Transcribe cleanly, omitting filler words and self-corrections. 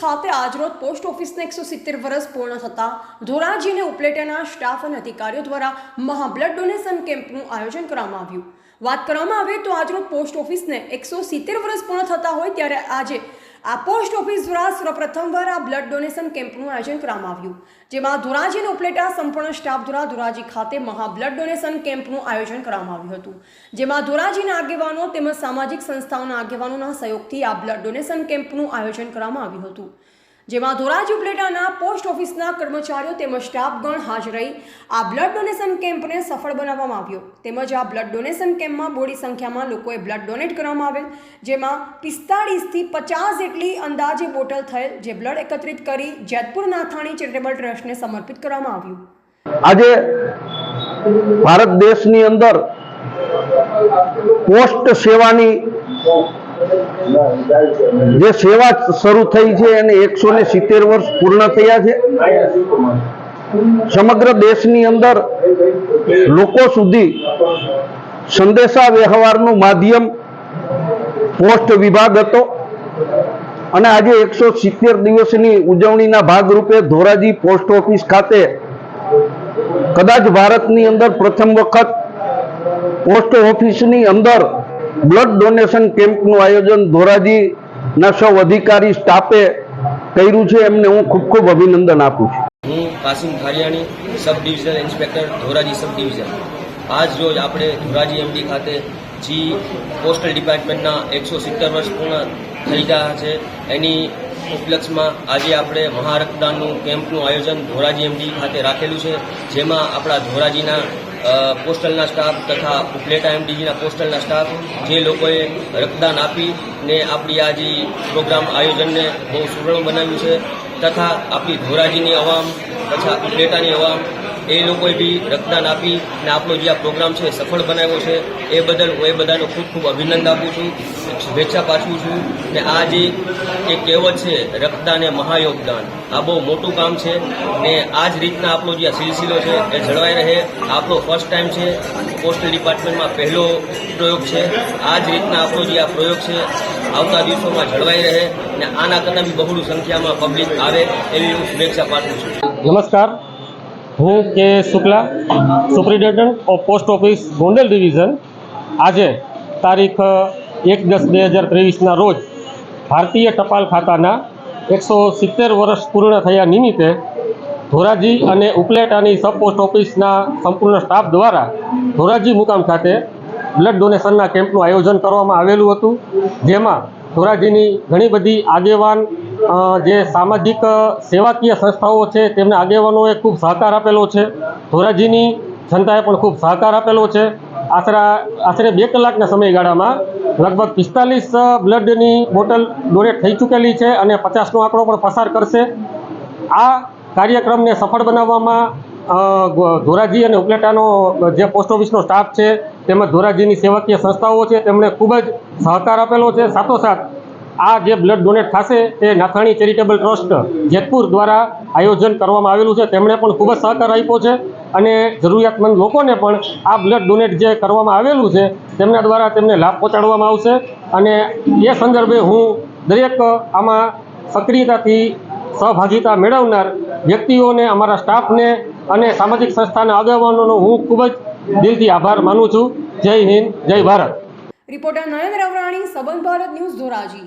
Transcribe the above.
ખાતે આજરોજ પોસ્ટ ઓફિસને 170 વર્ષ પૂર્ણ થતા ધોરાજીને ઉપલેટાના સ્ટાફ અને અધિકારીઓ દ્વારા મહા બ્લડ ડોનેશન કેમ્પનું આયોજન કરવામાં આવ્યું। વાત કરવામાં આવે તો આજરોજ પોસ્ટ ઓફિસને 170 વર્ષ પૂર્ણ થતા હોય ત્યારે આજે આ પોસ્ટ ઓફિસ દ્વારા સર્વપ્રથમવાર આ બ્લડ ડોનેશન કેમ્પનું આયોજન કરવામાં આવ્યું, જેમાં ધોરાજી અને ઉપલેટા સંપૂર્ણ સ્ટાફ દ્વારા ધોરાજી ખાતે મહા બ્લડ ડોનેશન કેમ્પનું આયોજન કરવામાં આવ્યું હતું, જેમાં ધોરાજીના આગેવાનો તેમજ સામાજિક સંસ્થાઓના આગેવાનોના સહયોગથી આ બ્લડ ડોનેશન કેમ્પનું આયોજન કરવામાં આવ્યું હતું, જેમાં ધોરાજી ઉપલેટાના પોસ્ટ ઓફિસના કર્મચારીઓ તેમજ સ્ટાફગણ હાજર રહી આ બ્લડ ડોનેશન કેમ્પને સફળ બનાવવામાં આવ્યો। તેમજ આ બ્લડ ડોનેશન કેમ્પમાં મોટી સંખ્યામાં લોકોએ બ્લડ ડોનેટ કરવામાં આવેલ, જેમાં 45 થી 50 જેટલી અંદાજે બોટલ થયેલ, જે બ્લડ એકત્રિત કરી જેતપુર નાથાણી ચેરિટેબલ ટ્રસ્ટને સમર્પિત કરવામાં આવ્યું। આજે ભારત દેશની અંદર પોસ્ટ સેવાની જે સેવા શરૂ થઈ છે એને 170 વર્ષ પૂર્ણ થયા છે। સમગ્ર દેશની અંદર લોકો સુધી સંદેશા વ્યવહારનું માધ્યમ પોસ્ટ વિભાગ હતો અને આજે 170 દિવસની ઉજવણીના ભાગરૂપે ધોરાજી પોસ્ટ ઓફિસ ખાતે કદાચ ભારતની અંદર પ્રથમ વખત પોસ્ટ ઓફિસની અંદર બ્લડ ડોનેશન કેમ્પનું આયોજન ધોરાજીના સૌ અધિકારી સ્ટાફે કર્યું છે, એમને હું ખૂબ ખૂબ અભિનંદન આપું છું। હું Kasim Khariyani, sub divisional inspector Dhoraji sub division. આજ રોજ આપણે ધોરાજી એમડી ખાતે જી પોસ્ટલ ડિપાર્ટમેન્ટના 170 વર્ષ પૂર્ણ થઈ ગયા છે, એની ઉપલક્ષમાં આજે આપણે મહારક્તદાનનું કેમ્પનું આયોજન ધોરાજી એમડી ખાતે રાખેલું છે, જેમાં આપણા ધોરાજીના પોસ્ટલના સ્ટાફ તથા ઉપલેટા એમડીજીના પોસ્ટલના સ્ટાફ જે લોકોએ રક્તદાન આપીને આપણી આ જે પ્રોગ્રામ આયોજનને બહુ સુગમ બનાવ્યું છે, તથા આપણી ધોરાજીની અવામ તથા ઉપલેટાની અવામ એ લોકોએ બી રક્તદાન આપી અને આપણો જે આ પ્રોગ્રામ છે સફળ બનાવ્યો છે, એ બદલ હું એ બધાનો ખૂબ ખૂબ અભિનંદન આપું છું, શુભેચ્છા પાઠવું છું। ને આ જે એક કહેવત છે રક્તદાન એ મહાયોગદાન, આ બહુ મોટું કામ છે ને આ જ રીતના આપણો જે આ સિલસિલો છે એ જળવાઈ રહે। આપણો ફર્સ્ટ ટાઈમ છે, પોસ્ટલ ડિપાર્ટમેન્ટમાં પહેલો પ્રયોગ છે, આ જ રીતના આપણો જે આ પ્રયોગ છે આવતા દિવસોમાં જળવાઈ રહે ને આના કરતાં બી બહોળી સંખ્યામાં પબ્લિક આવે એવી હું શુભેચ્છા પાઠવું છું। નમસ્કાર, હું કે Shukla, superintendent of post office Gondal division. આજે તારીખ 1/10/2023ના રોજ ભારતીય ટપાલ ખાતાના 170 વર્ષ પૂર્ણ થયા નિમિત્તે ધોરાજી અને ઉપલેટાની સબ પોસ્ટ ઓફિસના સંપૂર્ણ સ્ટાફ દ્વારા ધોરાજી મુકામ ખાતે બ્લડ ડોનેશનના કેમ્પનું આયોજન કરવામાં આવેલું હતું, જેમાં ધોરાજીની ઘણી બધી આગેવાન જે સામાજિક સેવાકીય સંસ્થાઓ છે તેમના આગેવાનોએ ખૂબ સહકાર આપેલો છે, ધોરાજીની જનતાએ પણ ખૂબ સહકાર આપેલો છે। આશરે 2 કલાકના સમયગાળામાં લગભગ 45 બ્લડની બોટલ ડોનેટ થઈ ચૂકેલી છે અને 50નો આંકડો પણ પસાર કરશે। આ કાર્યક્રમને સફળ બનાવવામાં ધોરાજી અને ઉપલેટાનો જે પોસ્ટ ઓફિસનો સ્ટાફ છે તેમજ ધોરાજીની સેવાકીય સંસ્થાઓ છે તેમણે ખૂબ જ સહકાર આપેલો છે। સાથોસાથ આ જે બ્લડ ડોનેટ થશે તે નાથાણી ચેરિટેબલ ટ્રસ્ટ જેતપુર દ્વારા આયોજન કરવામાં આવેલું છે, તેમણે પણ ખૂબ જ સહકાર આપ્યો છે અને જરૂરિયાતમંદ લોકોને પણ આ બ્લડ ડોનેટ જે કરવામાં આવેલું છે તેમના દ્વારા તેમને લાભ પહોંચાડવામાં આવશે અને એ સંદર્ભે હું દરેક આમાં સક્રિયતાથી સહભાગિતા મેળવનાર વ્યક્તિઓને, અમારા સ્ટાફને અને સામાજિક સંસ્થાના આગેવાનોનો હું ખૂબ જ દિલથી આભાર માનું છું। જય હિન્દ, જય ભારત। રિપોર્ટર નયન રવરાણી, સંબંધ ભારત ન્યૂઝ, ધોરાજી।